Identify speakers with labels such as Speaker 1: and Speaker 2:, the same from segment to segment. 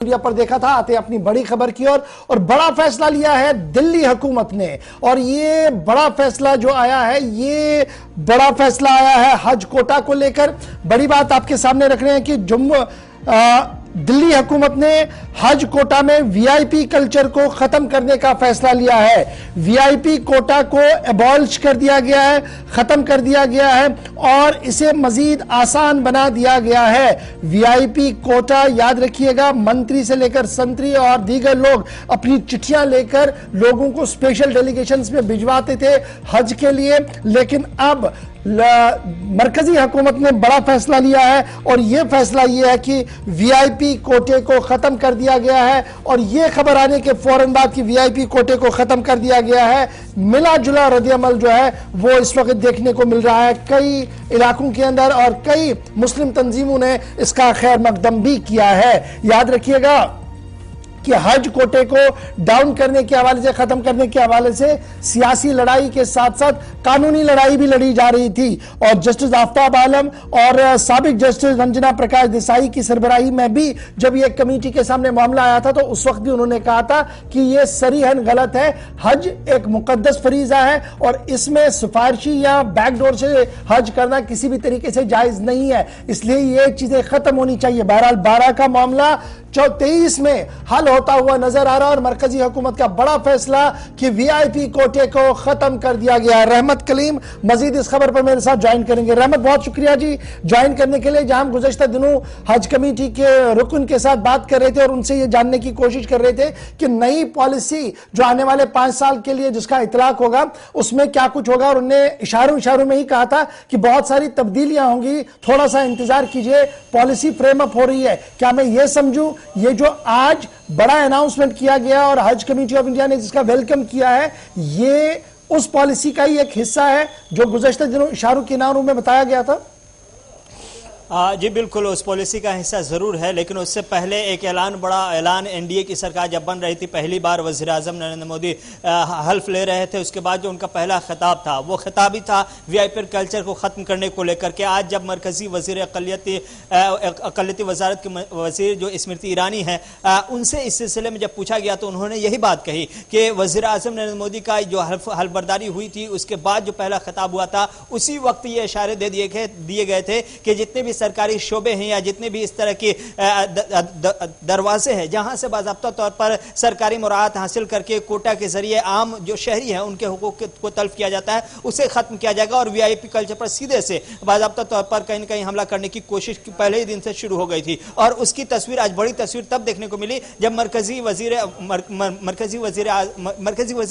Speaker 1: Media पर देखा था। आते अपनी बड़ी खबर की ओर और बड़ा फैसला लिया है दिल्ली हुकूमत ने। और ये बड़ा फैसला जो आया है, ये बड़ा फैसला आया है हज कोटा को लेकर। बड़ी बात आपके सामने रख रहे हैं कि दिल्ली हुकूमत ने हज कोटा में वीआईपी कल्चर को खत्म करने का फैसला लिया है। वीआईपी कोटा को एबॉलिश कर दिया गया है, खत्म कर दिया गया है और इसे मजीद आसान बना दिया गया है। वीआईपी कोटा, याद रखिएगा, मंत्री से लेकर संतरी और दीगर लोग अपनी चिट्ठियां लेकर लोगों को स्पेशल डेलीगेशंस में भिजवाते थे हज के लिए, लेकिन अब मरकजी हुकूमत ने बड़ा फैसला लिया है और यह फैसला यह है कि वीआईपी कोटे को खत्म कर दिया गया है। और यह खबर आने के फौरन बाद कि वीआईपी कोटे को खत्म कर दिया गया है, मिला जुला रद्द-ए-अमल जो है वो इस वक्त देखने को मिल रहा है कई इलाकों के अंदर और कई मुस्लिम तंजीमों ने इसका खैर मकदम भी किया है। याद रखिएगा कि हज कोटे को डाउन करने के हवाले से, खत्म करने के हवाले से सियासी लड़ाई के साथ साथ कानूनी लड़ाई भी लड़ी जा रही थी। और जस्टिस आफ्ताब आलम और साबिक जस्टिस रंजना प्रकाश देसाई की सरबराही में भी जब यह कमेटी के सामने मामला आया था तो उस वक्त भी उन्होंने कहा था कि यह सरीहन गलत है। हज एक मुकद्दस फरीजा है और इसमें सिफारिशी या बैकडोर से हज करना किसी भी तरीके से जायज नहीं है, इसलिए ये चीजें खत्म होनी चाहिए। बहरहाल 12 का मामला 23 में हल होता हुआ नजर आ रहा है और मरकजी हुकूमत का बड़ा फैसला कि वीआईपी कोटे को खत्म कर दिया गया। रहमत कलीम मजीद इस खबर पर मेरे साथ ज्वाइन करेंगे। रहमत, बहुत शुक्रिया जी ज्वाइन करने के लिए। जहां हम गुज़श्ता दिनों हज कमेटी के रुकन के साथ बात कर रहे थे और उनसे ये जानने की कोशिश कर रहे थे कि नई पॉलिसी जो आने वाले 5 साल के लिए जिसका इतलाक होगा उसमें क्या कुछ होगा, और उन्हें इशारों में ही कहा था कि बहुत सारी तब्दीलियां होंगी, थोड़ा सा इंतजार कीजिए, पॉलिसी फ्रेम अप हो रही है। क्या मैं ये समझूं ये जो आज बड़ा अनाउंसमेंट किया गया और हज कमेटी ऑफ इंडिया ने जिसका वेलकम किया है, ये उस पॉलिसी का ही एक हिस्सा है जो गुज़श्ता दिनों इशारों के नारों में बताया गया था?
Speaker 2: जी बिल्कुल, उस पॉलिसी का हिस्सा जरूर है, लेकिन उससे पहले एक बड़ा ऐलान एनडीए की सरकार जब बन रही थी, पहली बार वज़ीर आज़म नरेंद्र मोदी हल्फ ले रहे थे, उसके बाद जो उनका पहला खिताब था वो खिताब ही था वीआईपी कल्चर को ख़त्म करने को लेकर के। आज जब मरकजी वज़ीर अक़लियती वजारत के वज़ीर जो स्मृति ईरानी है, उनसे इस सिलसिले में जब पूछा गया तो उन्होंने यही बात कही कि वज़ीर आज़म नरेंद्र मोदी का जो हल्फबर्दारी हुई थी उसके बाद जो पहला खिताब हुआ था उसी वक्त ये इशारे दे दिए गए थे कि जितने भी सरकारी शोबे हैं या जितने भी इस तरह के दरवाजे हैं जहां से बाज़ाब्ता तौर पर सरकारी मुराद हासिल करके कोटा के जरिए आम जो शहरी हैं उनके हुकूक को तल्फ किया जाता है, उसे खत्म किया जाएगा और वीआईपी कल्चर पर सीधे से बाज़ाब्ता तौर पर कहीं न कहीं हमला करने की कोशिश पहले ही दिन से शुरू हो गई थी। और उसकी तस्वीर, आज बड़ी तस्वीर तब देखने को मिली जब मरकजी वजीर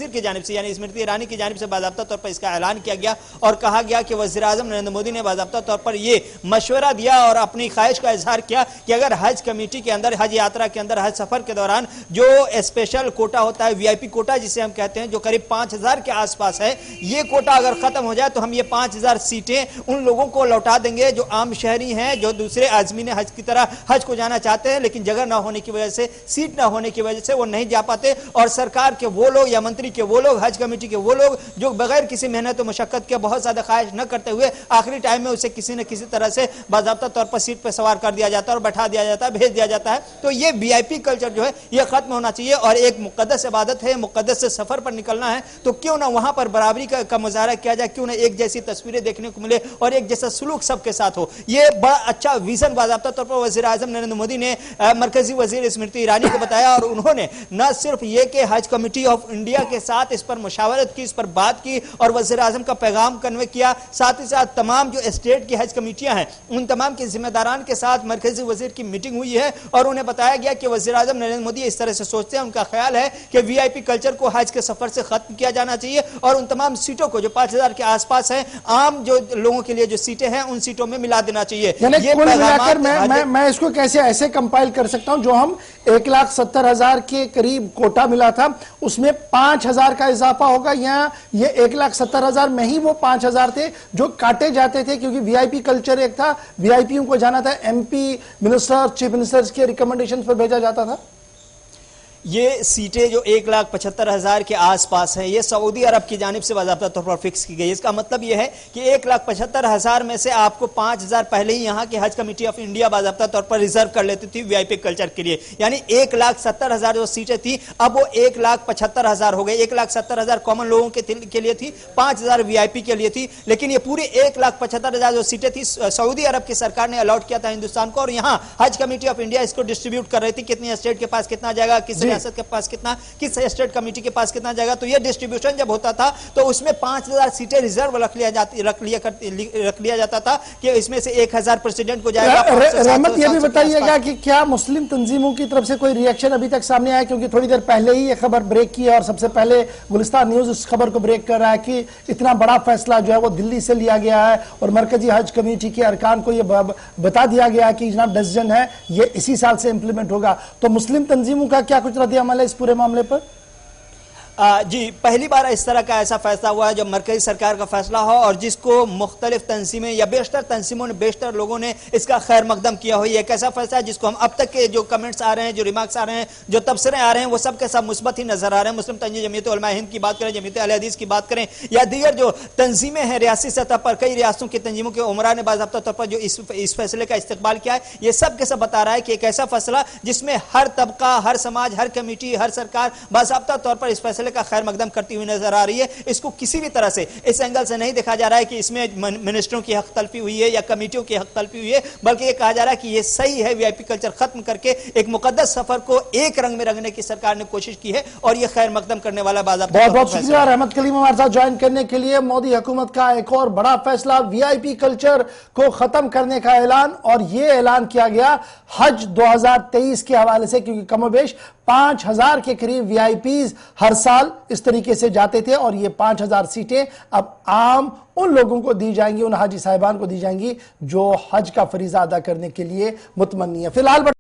Speaker 2: की जानिब से यानी स्मृति ईरानी की जानिब से बाज़ाब्ता तौर पर इसका ऐलान किया गया और कहा गया कि वज़ीर आज़म नरेंद्र मोदी ने बाज़ाब्ता तौर पर यह मशवरा दिया और अपनी ख्वाहिश का इजहार किया कि अगर हज कमेटी के अंदर, हज यात्रा के अंदर, हज सफर के दौरान जो स्पेशल कोटा होता है, वीआईपी कोटा जिसे हम कहते हैं, जो करीब 5000 के आसपास है, ये कोटा अगर खत्म हो जाए तो हम ये 5000 सीटें उन लोगों को लौटा देंगे जो आम शहरी हैं, जो दूसरे आज़मीन हज की तरह हज को जाना चाहते हैं, लेकिन जगह ना होने की वजह से, सीट ना होने की वजह से वो नहीं जा पाते। और सरकार के वो लोग या मंत्री के वो लोग, हज कमेटी के वो लोग जो बगैर किसी मेहनत और मशक्कत के, बहुत ज्यादा ख्वाहिश न करते हुए आखिरी टाइम में उसे किसी न किसी तरह से बाज़ाब्ता तौर पर सीट पर सवार कर दिया जाता है और बैठा दिया जाता है, भेज दिया जाता है। तो ये वीआईपी कल्चर जो है ये खत्म होना चाहिए और एक मुकद्दस इबादत है, मुकद्दस से सफर पर निकलना है तो क्यों ना वहां पर बराबरी का मुजाहरा किया जाए, क्यों ना एक जैसी तस्वीरें देखने को मिले और एक जैसा सुलूक सबके साथ हो। ये बड़ा अच्छा विजन बाज़ाब्ता तौर पर वज़ीर आज़म नरेंद्र मोदी ने मरकजी वज़ीर स्मृति ईरानी को बताया और उन्होंने न सिर्फ ये कि हज कमेटी ऑफ इंडिया के साथ इस पर मुशावरत की, इस पर बात की और वज़ीर आज़म का पैगाम कन्वे किया, साथ ही साथ तमाम जो स्टेट की हज कमेटियां हैं उन तमाम के जिम्मेदारान के साथ मरकजी वजीर की मीटिंग हुई है और उन्हें बताया गया कि वज़ीर आज़म नरेंद्र मोदी इस तरह से सोचते हैं, उनका ख्याल है कि वीआईपी कल्चर को हज के सफर से खत्म किया जाना चाहिए और उन तमाम सीटों को जो 5000 के आसपास हैं, आम जो लोगों के लिए जो सीटें हैं उन सीटों में मिला देना चाहिए।
Speaker 1: ये कुल मिलाकर मैं इसको कैसे ऐसे कंपाइल कर सकता हूं, जो हम 1,70,000 के करीब कोटा मिला था उसमें 5000 का इजाफा होगा, या ये 1,70,000 में ही वो 5000 थे जो काटे जाते थे क्योंकि वीआईपी कल्चर एक था, वीआईपीओ को जाना था, एमपी मिनिस्टर, चीफ मिनिस्टर्स के रिकमेंडेशंस पर भेजा जाता था?
Speaker 2: ये सीटें जो 1,75,000 के आसपास है, ये सऊदी अरब की जानिब से बाज़ाब्ता तौर पर फिक्स की गई। इसका मतलब ये है कि 1,75,000 में से आपको 5,000 पहले ही यहाँ की हज कमेटी ऑफ इंडिया बाज़ाब्ता तौर पर रिजर्व कर लेती थी वीआईपी कल्चर के लिए। यानी 1,70,000 जो सीटें थी अब वो 1,75,000 हो गई। 1,70,000 कॉमन लोगों के लिए थी, 5,000 वीआईपी के लिए थी। लेकिन ये पूरी 1,75,000 जो सीटें थी सऊदी अरब की सरकार ने अलॉट किया था हिंदुस्तान को, और यहाँ हज कमेटी ऑफ इंडिया इसको डिस्ट्रीब्यूट कर रही थी, कितनी स्टेट के पास कितना जाएगा, किस रियासत के पास कितना, किस स्टेट कमेटी के पास कितना जाएगा। तो ये डिस्ट्रीब्यूशन जब होता था तो उसमें 5,000 सीटें रिजर्व रख लिया जाता था कि इसमें से 1,000 प्रेसिडेंट को जाएगा।
Speaker 1: रहमत, ये भी बताइएगा कि क्या मुस्लिम तंजीमों की तरफ से कोई रिएक्शन अभी तक सामने आया? क्योंकि थोड़ी देर पहले ही ये खबर ब्रेक की है और सबसे पहले गुलिस्तान न्यूज इस खबर को ब्रेक कर रहा है कि इतना बड़ा फैसला जो है वो दिल्ली से लिया गया है और मरकजी हज कमेटी के अरकान को ये बता दिया गया है कि जनाब डिसीजन है ये इसी साल से इंप्लीमेंट होगा। तो मुस्लिम तंजीमों का क्या कुछ रद्द-ए-अमल है इस पूरे मामले पर?
Speaker 2: जी, पहली बार इस तरह का ऐसा फैसला हुआ है जब मरकजी सरकार का फैसला हो और जिसको मुख्तलिफ तंजीमें या बेशतर तंजीमों ने, बेशतर लोगों ने इसका खैर मकदम किया हो। ये एक ऐसा फैसला है जिसको हम अब तक के जो कमेंट्स आ रहे हैं, जो रिमार्क्स आ रहे हैं, जो तबसरे आ रहे हैं, वो सब के सब मुस्बत ही नजर आ रहे हैं। मुस्लिम तंजीम जमीयत उलमा हिंद की बात करें, जमीयत अहले हदीस की बात करें या दीगर जो तंजीमें हैं रियासी सतह पर, कई रियासतों की तंजीमों के उमरा ने बाज़ाब्ता तौर पर जो इस फैसले का इस्तकबाल किया है, ये सब के सब बता रहा है कि एक ऐसा फैसला जिसमें हर तबका, हर समाज, हर कमेटी, हर सरकार बाज़ाब्ता तौर पर इस फैसले का खैर मकदम करती हुई नजर आ रही है। इसको किसी भी तरह से इस एंगल से नहीं देखा जा रहा है कि इसमें मिनिस्टरों की हक तलफी हुई है या कमेटियों की हक तलफी हुई है, बल्कि ये कहा जा रहा है कि ये सही है, वीआईपी कल्चर खत्म करके एक मुकद्दस सफर को एक रंग में रंगने की सरकार ने कोशिश की है और ये खैर मकदम करने वाला बाज़ाब्ता।
Speaker 1: बहुत बहुत शुक्रिया रहमत कलीम हमारे साथ ज्वाइन करने के लिए। मोदी हुकूमत का एक और बड़ा फैसला, वीआईपी कल्चर को खत्म करने का ऐलान, और ये ऐलान किया गया हज 2023 के हवाले से, क्योंकि कमोबेश 5,000 के करीब वीआईपीज हर साल इस तरीके से जाते थे और ये 5,000 सीटें अब आम उन लोगों को दी जाएंगी, उन हाजी साहिबान को दी जाएंगी जो हज का फरीजा अदा करने के लिए मुतमन्नी है। फिलहाल